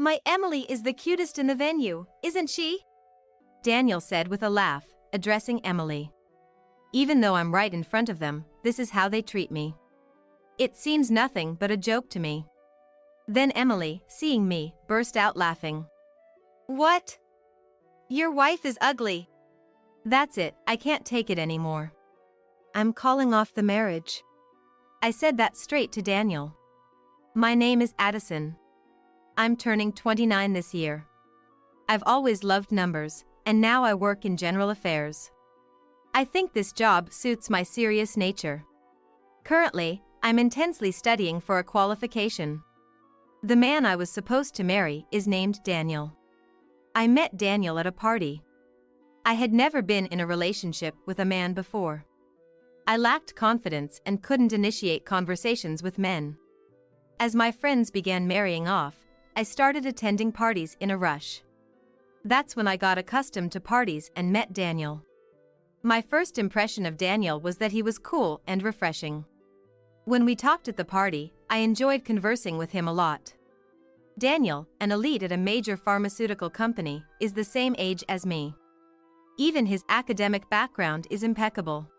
My Emily is the cutest in the venue, isn't she? Daniel said with a laugh, addressing Emily. Even though I'm right in front of them, this is how they treat me. It seems nothing but a joke to me. Then Emily, seeing me, burst out laughing. What? Your wife is ugly. That's it, I can't take it anymore. I'm calling off the marriage. I said that straight to Daniel. My name is Addison. I'm turning 29 this year. I've always loved numbers, and now I work in general affairs. I think this job suits my serious nature. Currently, I'm intensely studying for a qualification. The man I was supposed to marry is named Daniel. I met Daniel at a party. I had never been in a relationship with a man before. I lacked confidence and couldn't initiate conversations with men. As my friends began marrying off, I started attending parties in a rush. That's when I got accustomed to parties and met Daniel. My first impression of Daniel was that he was cool and refreshing. When we talked at the party, I enjoyed conversing with him a lot. Daniel, an elite at a major pharmaceutical company, is the same age as me. Even his academic background is impeccable.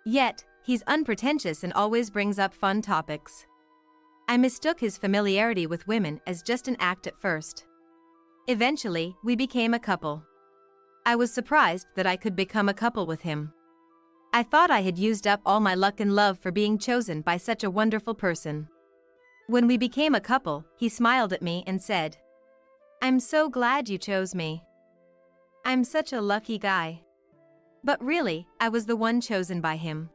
Yet, he's unpretentious and always brings up fun topics. I mistook his familiarity with women as just an act at first. Eventually, we became a couple. I was surprised that I could become a couple with him. I thought I had used up all my luck and love for being chosen by such a wonderful person. When we became a couple, he smiled at me and said, "I'm so glad you chose me. I'm such a lucky guy." But really, I was the one chosen by him.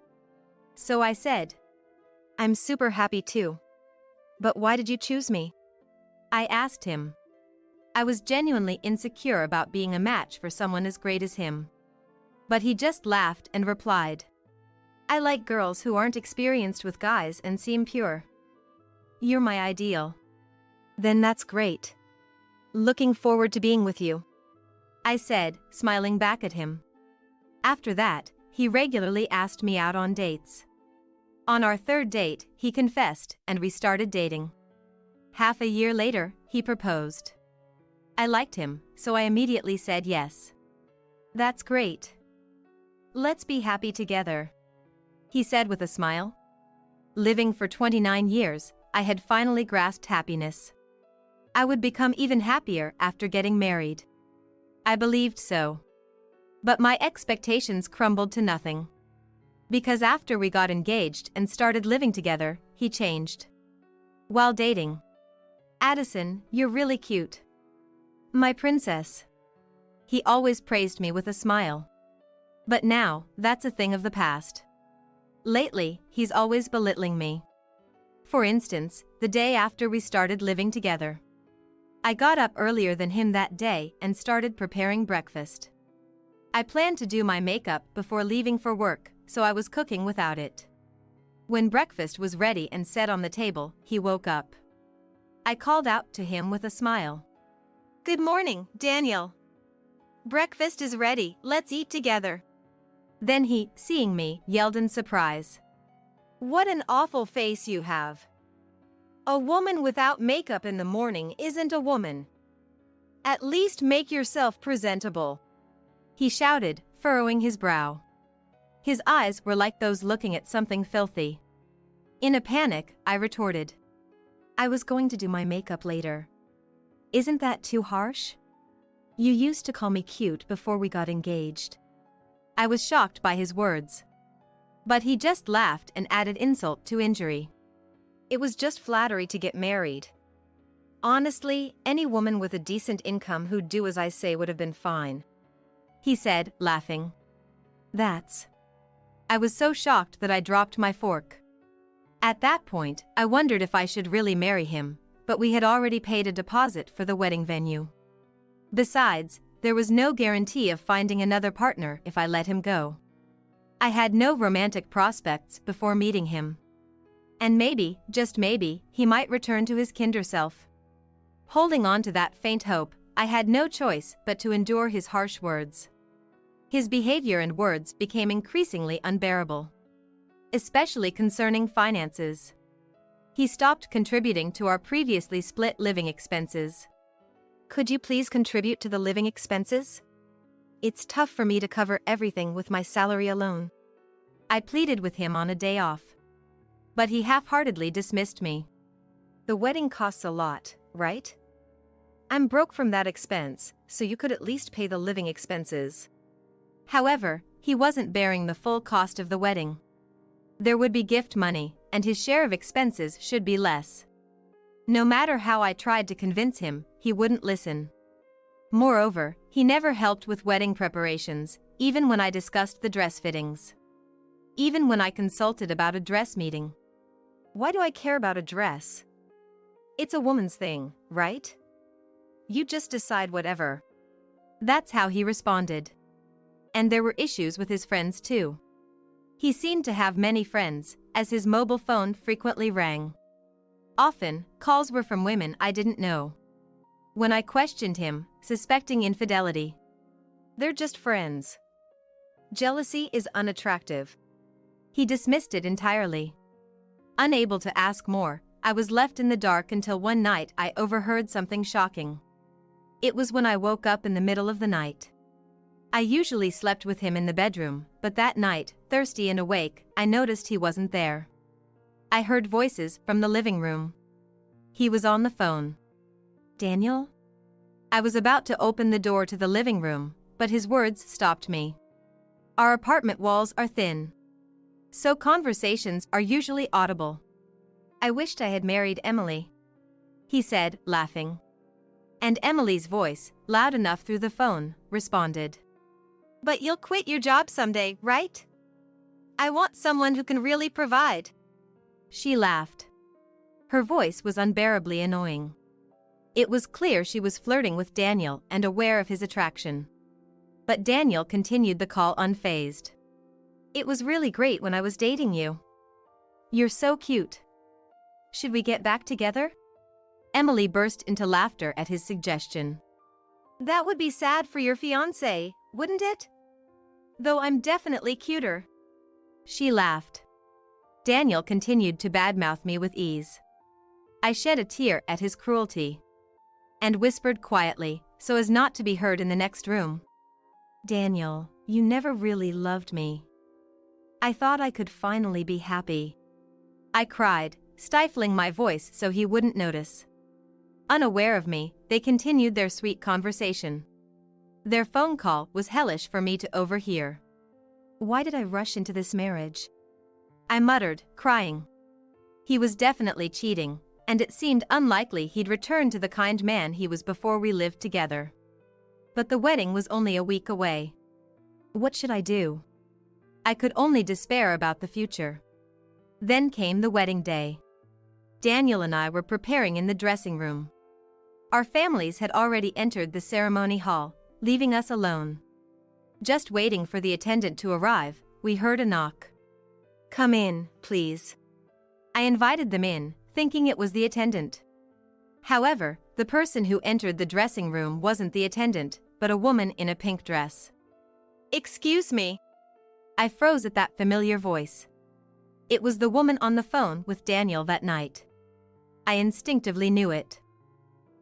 So I said, "I'm super happy too. But why did you choose me?" I asked him. I was genuinely insecure about being a match for someone as great as him. But he just laughed and replied, "I like girls who aren't experienced with guys and seem pure. You're my ideal." "Then that's great. Looking forward to being with you," I said, smiling back at him. After that, he regularly asked me out on dates. On our third date, he confessed, and we started dating. Half a year later, he proposed. I liked him, so I immediately said yes. "That's great. Let's be happy together," he said with a smile. Living for 29 years, I had finally grasped happiness. I would become even happier after getting married. I believed so. But my expectations crumbled to nothing. Because after we got engaged and started living together, he changed. While dating, "Addison, you're really cute. My princess." He always praised me with a smile. But now, that's a thing of the past. Lately, he's always belittling me. For instance, the day after we started living together. I got up earlier than him that day and started preparing breakfast. I planned to do my makeup before leaving for work, so I was cooking without it. When breakfast was ready and set on the table, he woke up. I called out to him with a smile. "Good morning, Daniel. Breakfast is ready, let's eat together." Then he, seeing me, yelled in surprise. "What an awful face you have. A woman without makeup in the morning isn't a woman. At least make yourself presentable," he shouted, furrowing his brow. His eyes were like those looking at something filthy. In a panic, I retorted, "I was going to do my makeup later. Isn't that too harsh? You used to call me cute before we got engaged." I was shocked by his words. But he just laughed and added insult to injury. "It was just flattery to get married. Honestly, any woman with a decent income who'd do as I say would have been fine," he said, laughing. I was so shocked that I dropped my fork. At that point, I wondered if I should really marry him, but we had already paid a deposit for the wedding venue. Besides, there was no guarantee of finding another partner if I let him go. I had no romantic prospects before meeting him. And maybe, just maybe, he might return to his kinder self. Holding on to that faint hope, I had no choice but to endure his harsh words. His behavior and words became increasingly unbearable, especially concerning finances. He stopped contributing to our previously split living expenses. Could you please contribute to the living expenses? It's tough for me to cover everything with my salary alone. I pleaded with him on a day off. But he half-heartedly dismissed me. The wedding costs a lot, right? I'm broke from that expense, so you could at least pay the living expenses. However, he wasn't bearing the full cost of the wedding. There would be gift money, and his share of expenses should be less. No matter how I tried to convince him, he wouldn't listen. Moreover, he never helped with wedding preparations, even when I discussed the dress fittings. Even when I consulted about a dress meeting. Why do I care about a dress? It's a woman's thing, right? You just decide whatever. That's how he responded. And there were issues with his friends too. He seemed to have many friends, as his mobile phone frequently rang. Often, calls were from women I didn't know. When I questioned him, suspecting infidelity. They're just friends. Jealousy is unattractive. He dismissed it entirely. Unable to ask more, I was left in the dark until one night I overheard something shocking. It was when I woke up in the middle of the night. I usually slept with him in the bedroom, but that night, thirsty and awake, I noticed he wasn't there. I heard voices from the living room. He was on the phone. Daniel? I was about to open the door to the living room, but his words stopped me. Our apartment walls are thin, so conversations are usually audible. I wished I had married Emily, he said, laughing. And Emily's voice, loud enough through the phone, responded. But you'll quit your job someday, right? I want someone who can really provide. She laughed. Her voice was unbearably annoying. It was clear she was flirting with Daniel and aware of his attraction. But Daniel continued the call unfazed. It was really great when I was dating you. You're so cute. Should we get back together? Emily burst into laughter at his suggestion. That would be sad for your fiancé, wouldn't it? Though I'm definitely cuter. She laughed. Daniel continued to badmouth me with ease. I shed a tear at his cruelty. And whispered quietly, so as not to be heard in the next room. Daniel, you never really loved me. I thought I could finally be happy. I cried, stifling my voice so he wouldn't notice. Unaware of me, they continued their sweet conversation. Their phone call was hellish for me to overhear. Why did I rush into this marriage? I muttered, crying. He was definitely cheating, and it seemed unlikely he'd return to the kind man he was before we lived together. But the wedding was only a week away. What should I do? I could only despair about the future. Then came the wedding day. Daniel and I were preparing in the dressing room. Our families had already entered the ceremony hall, leaving us alone. Just waiting for the attendant to arrive, we heard a knock. Come in, please. I invited them in, thinking it was the attendant. However, the person who entered the dressing room wasn't the attendant, but a woman in a pink dress. Excuse me. I froze at that familiar voice. It was the woman on the phone with Daniel that night. I instinctively knew it.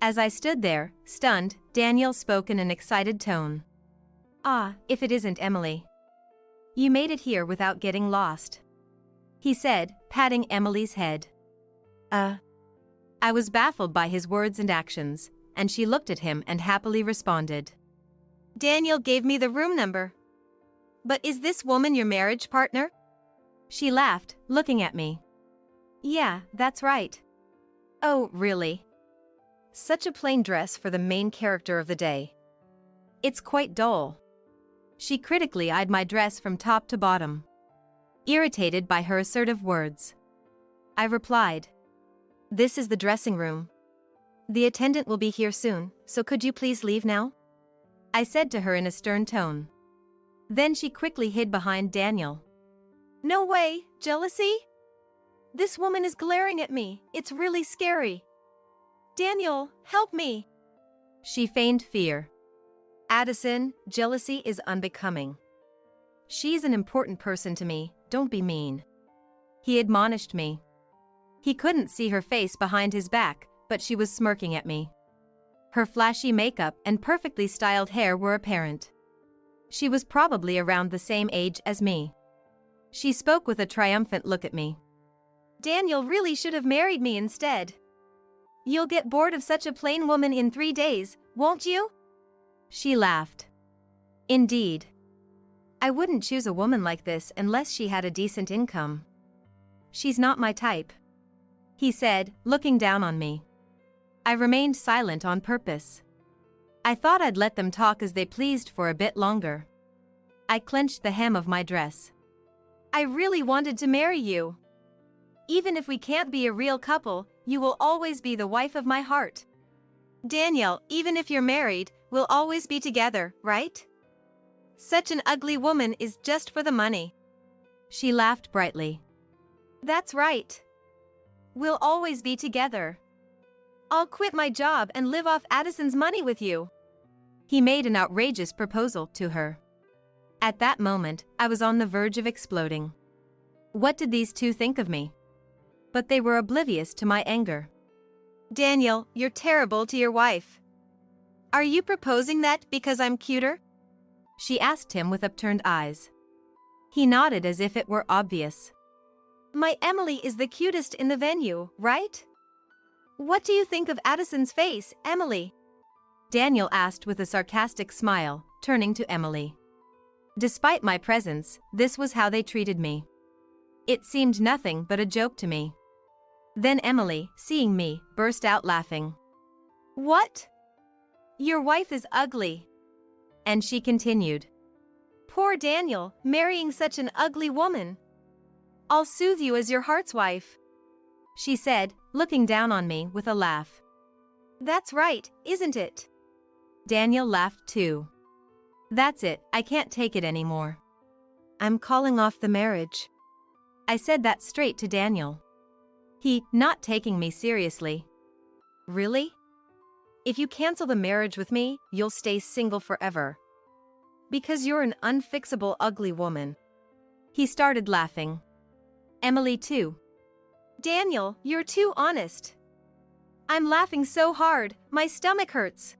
As I stood there, stunned, Daniel spoke in an excited tone. Ah, if it isn't Emily. You made it here without getting lost. He said, patting Emily's head. I was baffled by his words and actions, and she looked at him and happily responded. Daniel gave me the room number. But is this woman your marriage partner? She laughed, looking at me. Yeah, that's right. Oh, really? Such a plain dress for the main character of the day. It's quite dull. She critically eyed my dress from top to bottom, irritated by her assertive words. I replied, This is the dressing room. The attendant will be here soon, so could you please leave now? I said to her in a stern tone. Then she quickly hid behind Daniel. No way, jealousy? This woman is glaring at me, it's really scary. Daniel, help me. She feigned fear. Addison, jealousy is unbecoming. She's an important person to me, don't be mean. He admonished me. He couldn't see her face behind his back, but she was smirking at me. Her flashy makeup and perfectly styled hair were apparent. She was probably around the same age as me. She spoke with a triumphant look at me. Daniel really should have married me instead. You'll get bored of such a plain woman in 3 days, won't you? She laughed. Indeed. I wouldn't choose a woman like this unless she had a decent income. She's not my type, he said, looking down on me. I remained silent on purpose. I thought I'd let them talk as they pleased for a bit longer. I clenched the hem of my dress. I really wanted to marry you. Even if we can't be a real couple, you will always be the wife of my heart. Daniel, even if you're married, we'll always be together, right? Such an ugly woman is just for the money. She laughed brightly. That's right. We'll always be together. I'll quit my job and live off Addison's money with you. He made an outrageous proposal to her. At that moment, I was on the verge of exploding. What did these two think of me? But they were oblivious to my anger. Daniel, you're terrible to your wife. Are you proposing that because I'm cuter? She asked him with upturned eyes. He nodded as if it were obvious. My Emily is the cutest in the venue, right? What do you think of Addison's face, Emily? Daniel asked with a sarcastic smile, turning to Emily. Despite my presence, this was how they treated me. It seemed nothing but a joke to me. Then Emily, seeing me, burst out laughing. What? Your wife is ugly. And she continued. Poor Daniel, marrying such an ugly woman. I'll soothe you as your heart's wife, she said, looking down on me with a laugh. That's right, isn't it? Daniel laughed too. That's it, I can't take it anymore. I'm calling off the marriage. I said that straight to Daniel. He, not taking me seriously. Really? If you cancel the marriage with me, you'll stay single forever. Because you're an unfixable ugly woman. He started laughing. Emily too. Daniel, you're too honest. I'm laughing so hard, my stomach hurts.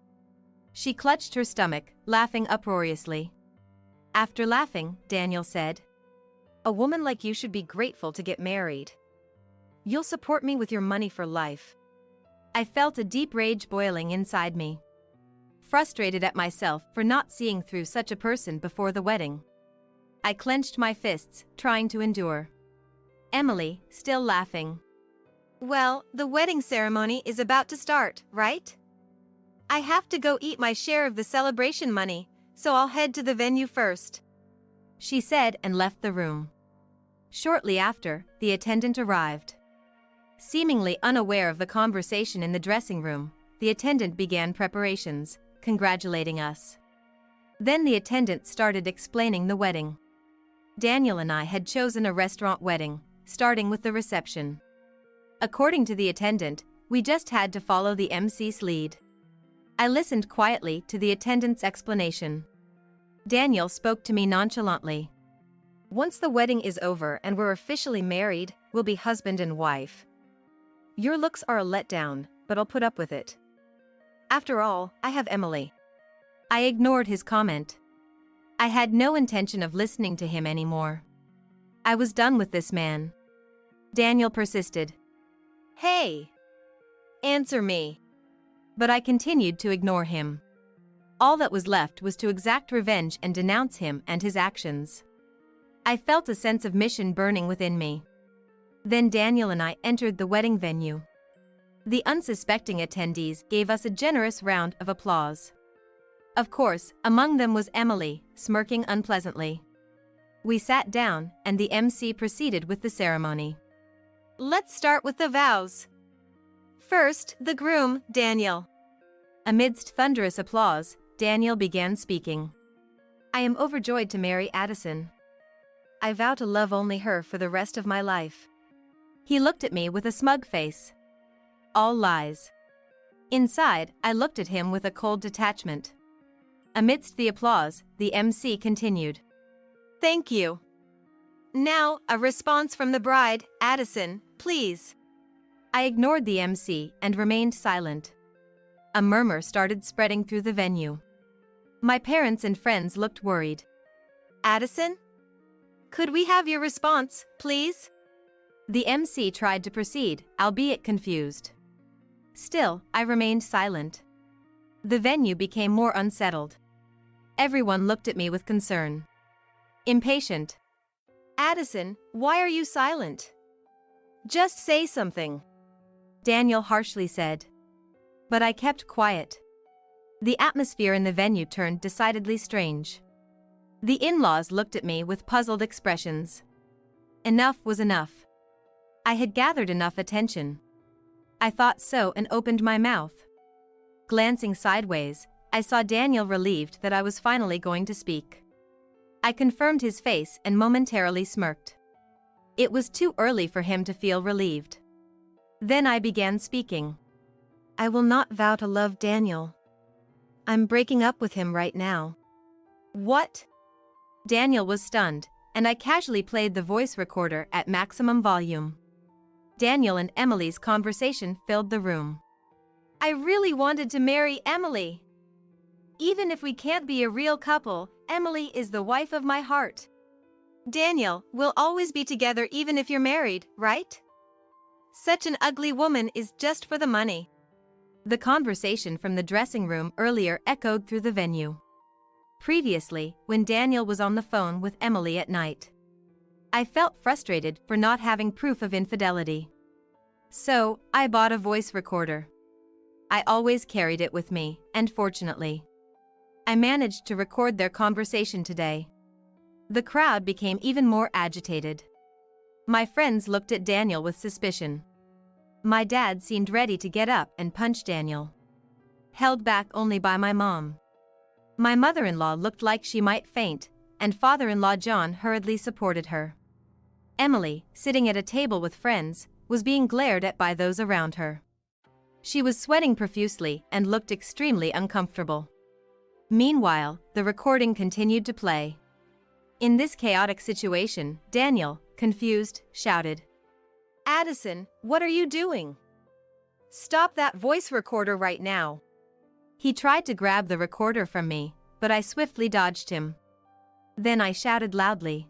She clutched her stomach, laughing uproariously. After laughing, Daniel said, A woman like you should be grateful to get married. You'll support me with your money for life. I felt a deep rage boiling inside me. Frustrated at myself for not seeing through such a person before the wedding. I clenched my fists, trying to endure. Emily, still laughing. Well, the wedding ceremony is about to start, right? I have to go eat my share of the celebration money, so I'll head to the venue first, she said and left the room. Shortly after, the attendant arrived. Seemingly unaware of the conversation in the dressing room, the attendant began preparations, congratulating us. Then the attendant started explaining the wedding. Daniel and I had chosen a restaurant wedding, starting with the reception. According to the attendant, we just had to follow the MC's lead. I listened quietly to the attendant's explanation. Daniel spoke to me nonchalantly. Once the wedding is over and we're officially married, we'll be husband and wife. Your looks are a letdown, but I'll put up with it. After all, I have Emily. I ignored his comment. I had no intention of listening to him anymore. I was done with this man. Daniel persisted. Hey! Answer me. But I continued to ignore him. All that was left was to exact revenge and denounce him and his actions. I felt a sense of mission burning within me. Then Daniel and I entered the wedding venue. The unsuspecting attendees gave us a generous round of applause. Of course, among them was Emily, smirking unpleasantly. We sat down, and the MC proceeded with the ceremony. Let's start with the vows. First, the groom, Daniel. Amidst thunderous applause, Daniel began speaking. I am overjoyed to marry Addison. I vow to love only her for the rest of my life. He looked at me with a smug face. All lies. Inside, I looked at him with a cold detachment. Amidst the applause, the MC continued. Thank you. Now, a response from the bride, Addison, please. I ignored the MC and remained silent. A murmur started spreading through the venue. My parents and friends looked worried. Addison? Could we have your response, please? The MC tried to proceed, albeit confused. Still, I remained silent. The venue became more unsettled. Everyone looked at me with concern. Impatient. Addison, why are you silent? Just say something. Daniel harshly said. But I kept quiet. The atmosphere in the venue turned decidedly strange. The in-laws looked at me with puzzled expressions. Enough was enough. I had gathered enough attention. I thought so and opened my mouth. Glancing sideways, I saw Daniel relieved that I was finally going to speak. I confirmed his face and momentarily smirked. It was too early for him to feel relieved. Then I began speaking. I will not vow to love Daniel. I'm breaking up with him right now. What? Daniel was stunned, and I casually played the voice recorder at maximum volume. Daniel and Emily's conversation filled the room. I really wanted to marry Emily. Even if we can't be a real couple, Emily is the wife of my heart. Daniel, we'll always be together even if you're married, right? Such an ugly woman is just for the money. The conversation from the dressing room earlier echoed through the venue. Previously, when Daniel was on the phone with Emily at night, I felt frustrated for not having proof of infidelity. So, I bought a voice recorder. I always carried it with me, and fortunately, I managed to record their conversation today. The crowd became even more agitated. My friends looked at Daniel with suspicion. My dad seemed ready to get up and punch Daniel, held back only by my mom. My mother-in-law looked like she might faint, and father-in-law John hurriedly supported her. Emily, sitting at a table with friends, was being glared at by those around her. She was sweating profusely and looked extremely uncomfortable. Meanwhile, the recording continued to play. In this chaotic situation, Daniel, confused, shouted, Addison, what are you doing? Stop that voice recorder right now. He tried to grab the recorder from me, but I swiftly dodged him. Then I shouted loudly,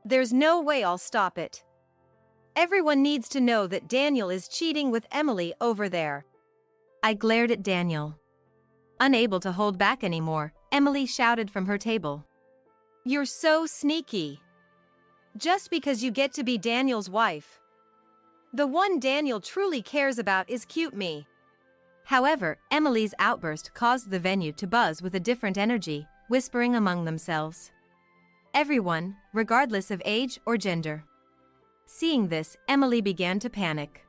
There's no way I'll stop it. Everyone needs to know that Daniel is cheating with Emily over there. I glared at Daniel. Unable to hold back anymore, Emily shouted from her table, You're so sneaky. Just because you get to be Daniel's wife. The one Daniel truly cares about is cute me. However, Emily's outburst caused the venue to buzz with a different energy, whispering among themselves. Everyone, regardless of age or gender. Seeing this, Emily began to panic.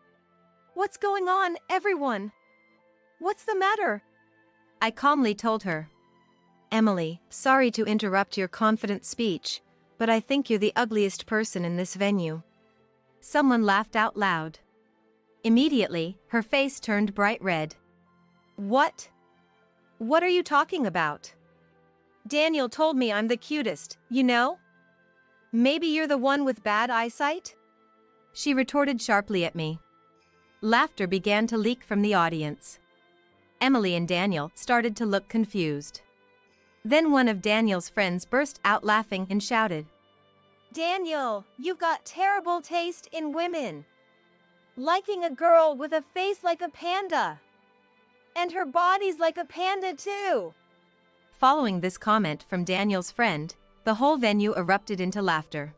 What's going on, everyone? What's the matter? I calmly told her. Emily, sorry to interrupt your confident speech, but I think you're the ugliest person in this venue. Someone laughed out loud. Immediately, her face turned bright red. What? What are you talking about? Daniel told me I'm the cutest, you know? Maybe you're the one with bad eyesight? She retorted sharply at me. Laughter began to leak from the audience. Emily and Daniel started to look confused. Then one of Daniel's friends burst out laughing and shouted, Daniel, you've got terrible taste in women. Liking a girl with a face like a panda. And her body's like a panda too. Following this comment from Daniel's friend, the whole venue erupted into laughter.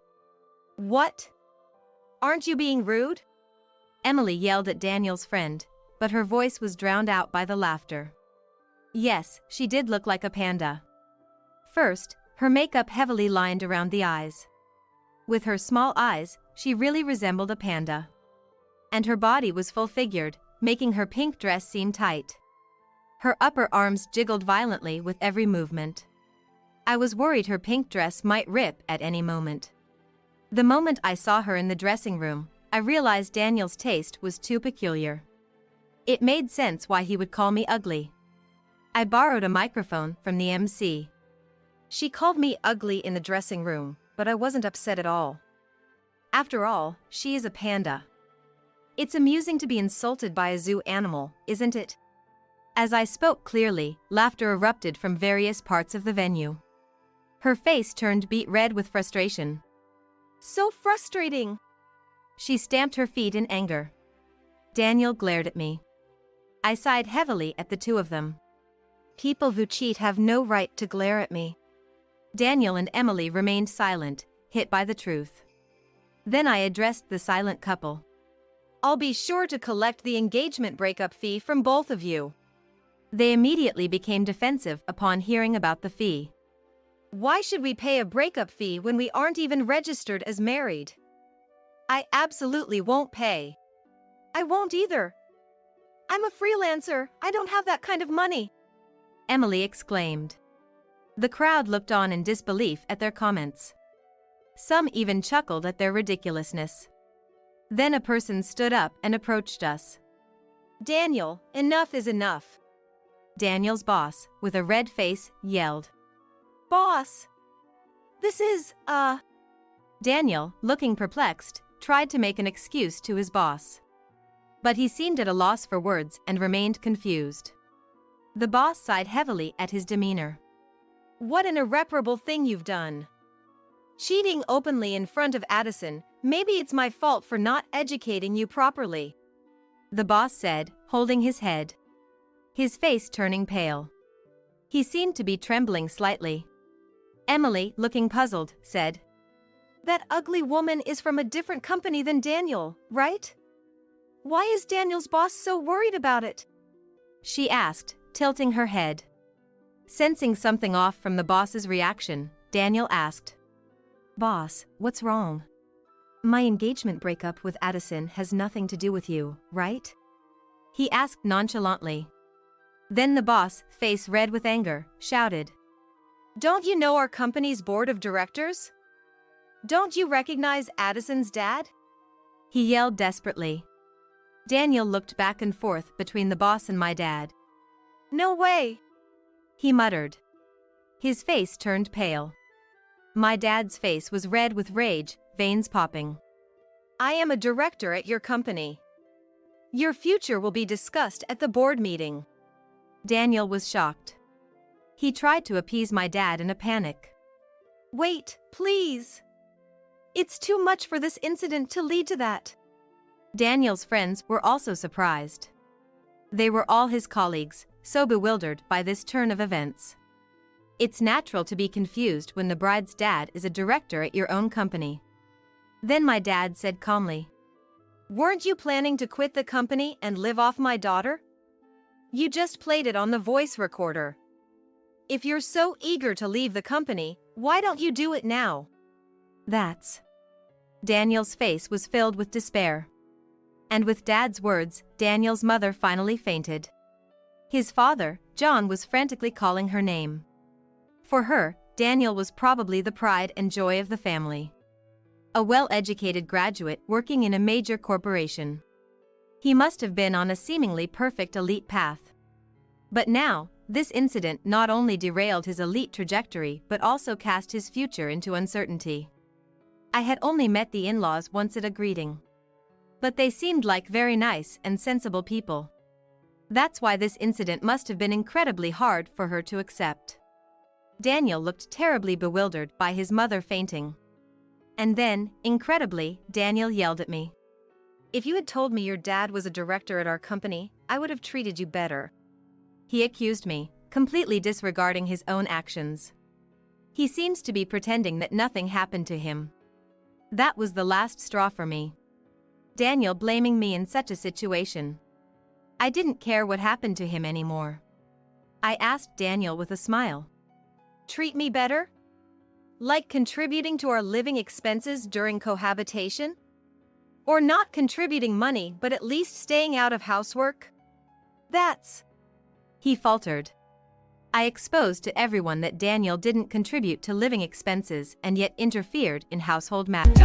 What? Aren't you being rude? Emily yelled at Daniel's friend, but her voice was drowned out by the laughter. Yes, she did look like a panda. First, her makeup heavily lined around the eyes. With her small eyes, she really resembled a panda. And her body was full-figured, making her pink dress seem tight. Her upper arms jiggled violently with every movement. I was worried her pink dress might rip at any moment. The moment I saw her in the dressing room, I realized Daniel's taste was too peculiar. It made sense why he would call me ugly. I borrowed a microphone from the MC. She called me ugly in the dressing room, but I wasn't upset at all. After all, she is a panda. It's amusing to be insulted by a zoo animal, isn't it? As I spoke clearly, laughter erupted from various parts of the venue. Her face turned beet red with frustration. So frustrating. She stamped her feet in anger. Daniel glared at me. I sighed heavily at the two of them. People who cheat have no right to glare at me. Daniel and Emily remained silent, hit by the truth. Then I addressed the silent couple. I'll be sure to collect the engagement breakup fee from both of you. They immediately became defensive upon hearing about the fee. Why should we pay a breakup fee when we aren't even registered as married? I absolutely won't pay. I won't either. I'm a freelancer. I don't have that kind of money, Emily exclaimed. The crowd looked on in disbelief at their comments. Some even chuckled at their ridiculousness. Then a person stood up and approached us. Daniel, enough is enough. Daniel's boss, with a red face, yelled. Boss! This is, Daniel, looking perplexed, tried to make an excuse to his boss. But he seemed at a loss for words and remained confused. The boss sighed heavily at his demeanor. What an irreparable thing you've done. Cheating openly in front of Addison. Maybe it's my fault for not educating you properly, the boss said, holding his head. His face turning pale. He seemed to be trembling slightly. Emily, looking puzzled, said, That ugly woman is from a different company than Daniel, right? Why is Daniel's boss so worried about it? She asked, tilting her head. Sensing something off from the boss's reaction, Daniel asked, Boss, what's wrong? My engagement breakup with Addison has nothing to do with you, right? He asked nonchalantly. Then the boss, face red with anger, shouted, Don't you know our company's board of directors? Don't you recognize Addison's dad? He yelled desperately. Daniel looked back and forth between the boss and my dad. No way, he muttered. His face turned pale. My dad's face was red with rage, veins popping. I am a director at your company. Your future will be discussed at the board meeting. Daniel was shocked. He tried to appease my dad in a panic. Wait, please. It's too much for this incident to lead to that. Daniel's friends were also surprised. They were all his colleagues, so bewildered by this turn of events. It's natural to be confused when the bride's dad is a director at your own company. Then my dad said calmly, Weren't you planning to quit the company and live off my daughter? You just played it on the voice recorder. If you're so eager to leave the company, why don't you do it now? That's... Daniel's face was filled with despair. And with Dad's words, Daniel's mother finally fainted. His father, John, was frantically calling her name. For her, Daniel was probably the pride and joy of the family. A well-educated graduate working in a major corporation. He must have been on a seemingly perfect elite path. But now, this incident not only derailed his elite trajectory but also cast his future into uncertainty. I had only met the in-laws once at a greeting. But they seemed like very nice and sensible people. That's why this incident must have been incredibly hard for her to accept. Daniel looked terribly bewildered by his mother fainting. And then, incredibly, Daniel yelled at me. If you had told me your dad was a director at our company, I would have treated you better. He accused me, completely disregarding his own actions. He seems to be pretending that nothing happened to him. That was the last straw for me. Daniel blaming me in such a situation. I didn't care what happened to him anymore. I asked Daniel with a smile. Treat me better? Like contributing to our living expenses during cohabitation? Or not contributing money but at least staying out of housework? That's... He faltered. I exposed to everyone that Daniel didn't contribute to living expenses and yet interfered in household matters.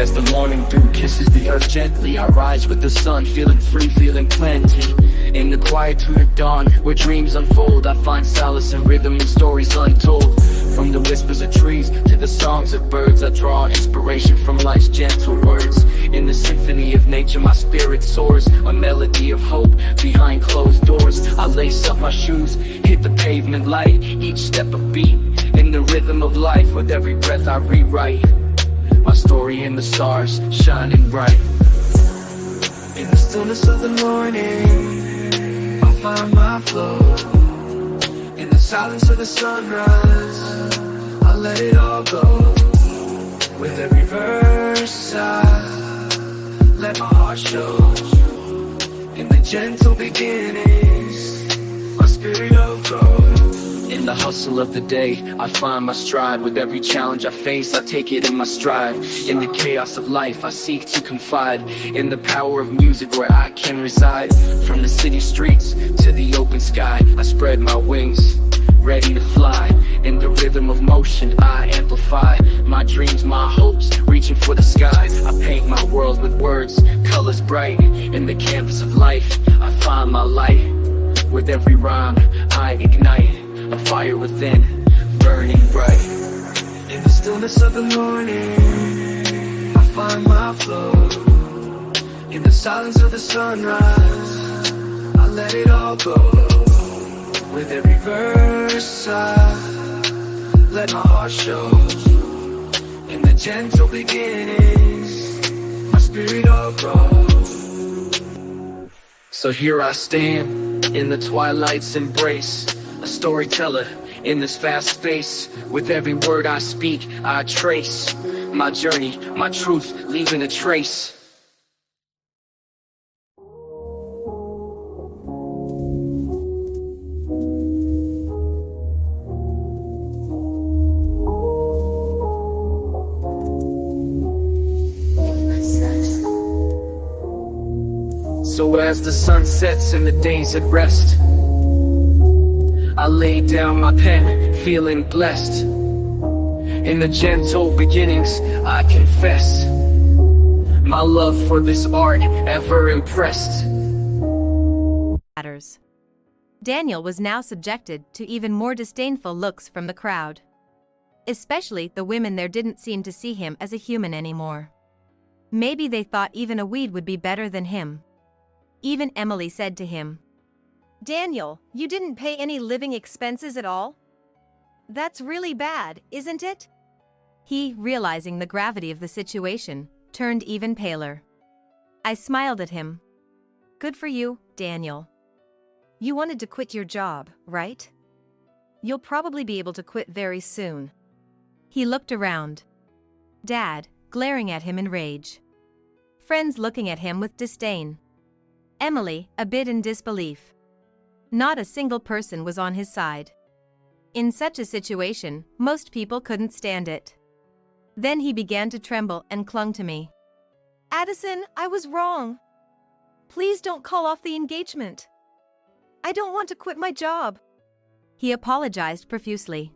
As the morning dew kisses the earth gently, I rise with the sun, feeling free, feeling plenty. In the quietude of dawn, where dreams unfold, I find solace in rhythm and stories untold. From the whispers of trees to the songs of birds, I draw inspiration from life's gentle words. In the symphony of nature my spirit soars, a melody of hope behind closed doors. I lace up my shoes, hit the pavement light, each step a beat, in the rhythm of life. With every breath I rewrite my story in the stars, shining bright. In the stillness of the morning, I find my flow. In the silence of the sunrise, I let it all go. With every verse I let my heart show. In the gentle beginnings, my spirit will grow. In the hustle of the day, I find my stride. With every challenge I face, I take it in my stride. In the chaos of life, I seek to confide in the power of music where I can reside. From the city streets to the open sky, I spread my wings, ready to fly. In the rhythm of motion, I amplify my dreams, my hopes, reaching for the sky. I paint my world with words, colors bright. In the canvas of life, I find my light. With every rhyme, I ignite a fire within, burning bright. In the stillness of the morning, I find my flow. In the silence of the sunrise, I let it all go. With every verse I let my heart show. In the gentle beginnings, my spirit will grow. So here I stand, in the twilight's embrace, a storyteller in this vast space. With every word I speak, I trace my journey, my truth, leaving a trace. So as the sun sets and the day's at rest, I lay down my pen, feeling blessed. In the gentle beginnings, I confess my love for this art, ever impressed. Daniel was now subjected to even more disdainful looks from the crowd. Especially the women there didn't seem to see him as a human anymore. Maybe they thought even a weed would be better than him. Even Emily said to him, "Daniel, you didn't pay any living expenses at all? That's really bad, isn't it?" He, realizing the gravity of the situation, turned even paler. I smiled at him. "Good for you, Daniel. You wanted to quit your job, right? You'll probably be able to quit very soon." He looked around. Dad, glaring at him in rage. Friends looking at him with disdain. Emily, a bit in disbelief. Not a single person was on his side. In such a situation, most people couldn't stand it. Then he began to tremble and clung to me. "Addison, I was wrong. Please don't call off the engagement. I don't want to quit my job." He apologized profusely.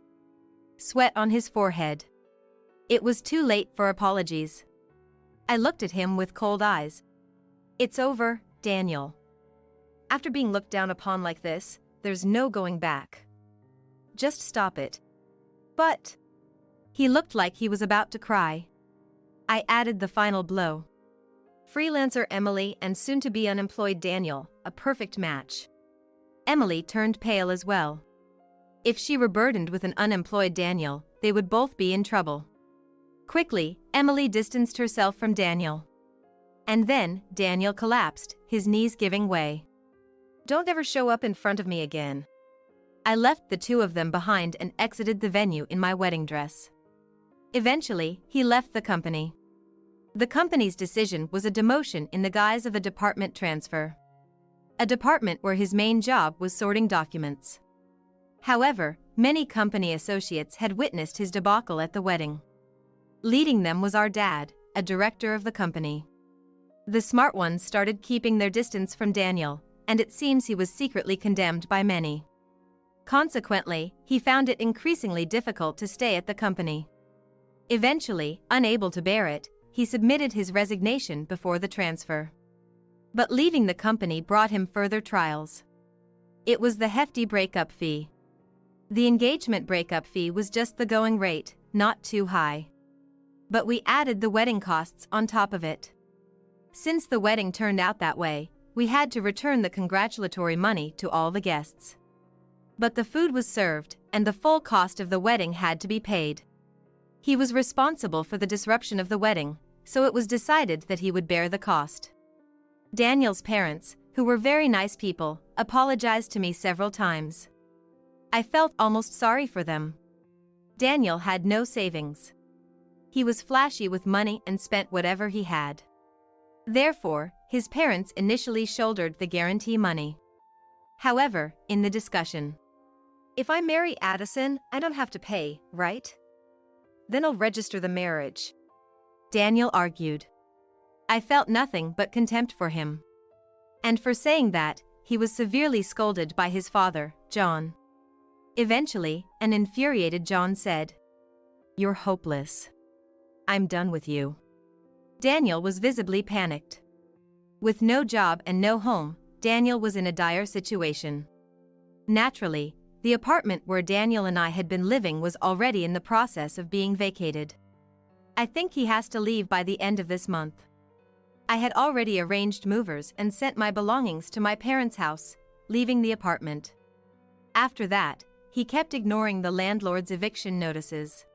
Sweat on his forehead. It was too late for apologies. I looked at him with cold eyes. "It's over, Daniel. After being looked down upon like this, there's no going back. Just stop it." "But..." He looked like he was about to cry. I added the final blow. Freelancer Emily and soon-to-be unemployed Daniel, a perfect match. Emily turned pale as well. If she were burdened with an unemployed Daniel, they would both be in trouble. Quickly, Emily distanced herself from Daniel. And then, Daniel collapsed, his knees giving way. "Don't ever show up in front of me again." I left the two of them behind and exited the venue in my wedding dress. Eventually, he left the company. The company's decision was a demotion in the guise of a department transfer. A department where his main job was sorting documents. However, many company associates had witnessed his debacle at the wedding. Leading them was our dad, a director of the company. The smart ones started keeping their distance from Daniel, and it seems he was secretly condemned by many. Consequently, he found it increasingly difficult to stay at the company. Eventually, unable to bear it, he submitted his resignation before the transfer. But leaving the company brought him further trials. It was the hefty breakup fee. The engagement breakup fee was just the going rate, not too high. But we added the wedding costs on top of it. Since the wedding turned out that way, we had to return the congratulatory money to all the guests. But the food was served, and the full cost of the wedding had to be paid. He was responsible for the disruption of the wedding, so it was decided that he would bear the cost. Daniel's parents, who were very nice people, apologized to me several times. I felt almost sorry for them. Daniel had no savings. He was flashy with money and spent whatever he had. Therefore, his parents initially shouldered the guarantee money. However, in the discussion, If I marry Addison, I don't have to pay, right? Then I'll register the marriage. Daniel argued. I felt nothing but contempt for him. And for saying that, he was severely scolded by his father, John. Eventually, an infuriated John said, "You're hopeless. I'm done with you." Daniel was visibly panicked. With no job and no home, Daniel was in a dire situation. Naturally, the apartment where Daniel and I had been living was already in the process of being vacated. I think he has to leave by the end of this month. I had already arranged movers and sent my belongings to my parents' house, leaving the apartment. After that, he kept ignoring the landlord's eviction notices.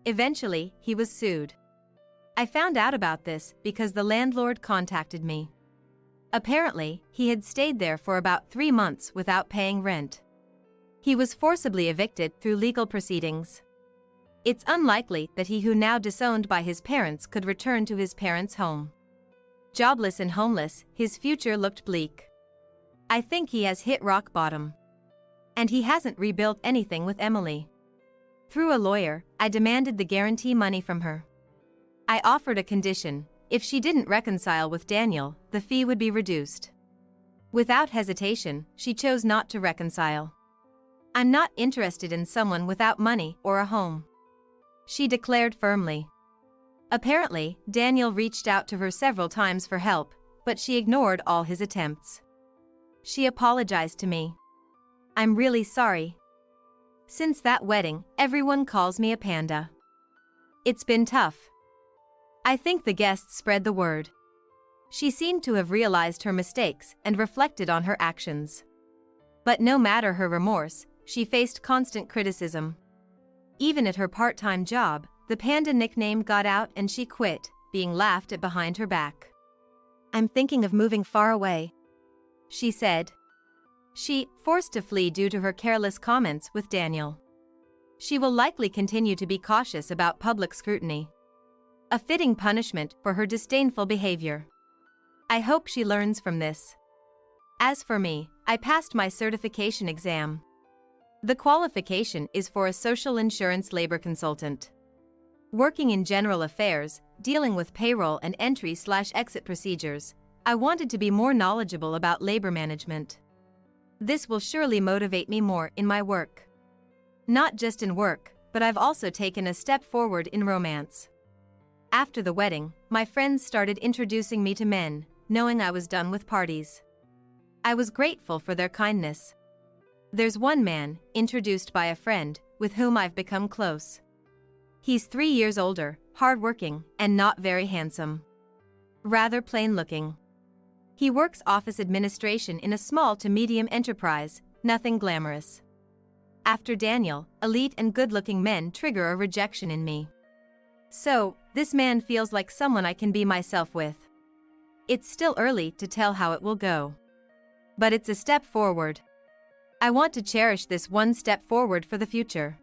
Eventually, he was sued. I found out about this because the landlord contacted me. Apparently, he had stayed there for about 3 months without paying rent. He was forcibly evicted through legal proceedings. It's unlikely that he who now disowned by his parents could return to his parents' home. Jobless and homeless, his future looked bleak. I think he has hit rock bottom. And he hasn't rebuilt anything with Emily. Through a lawyer, I demanded the guarantee money from her. I offered a condition: if she didn't reconcile with Daniel, the fee would be reduced. Without hesitation, she chose not to reconcile. I'm not interested in someone without money or a home, she declared firmly. Apparently, Daniel reached out to her several times for help, but she ignored all his attempts. She apologized to me. I'm really sorry. Since that wedding, everyone calls me a panda. It's been tough. I think the guests spread the word. She seemed to have realized her mistakes and reflected on her actions. But no matter her remorse, she faced constant criticism. Even at her part-time job, the panda nickname got out and she quit, being laughed at behind her back. I'm thinking of moving far away, she said. She, forced to flee due to her careless comments with Daniel. She will likely continue to be cautious about public scrutiny. A fitting punishment for her disdainful behavior. I hope she learns from this. As for me, I passed my certification exam. The qualification is for a social insurance labor consultant. Working in general affairs, dealing with payroll and entry/exit procedures, I wanted to be more knowledgeable about labor management. This will surely motivate me more in my work. Not just in work, but I've also taken a step forward in romance. After the wedding, my friends started introducing me to men, knowing I was done with parties. I was grateful for their kindness. There's one man, introduced by a friend, with whom I've become close. He's 3 years older, hardworking, and not very handsome. Rather plain-looking. He works office administration in a small to medium enterprise, nothing glamorous. After Daniel, elite and good-looking men trigger a rejection in me. So, this man feels like someone I can be myself with. It's still early to tell how it will go. But it's a step forward. I want to cherish this one step forward for the future.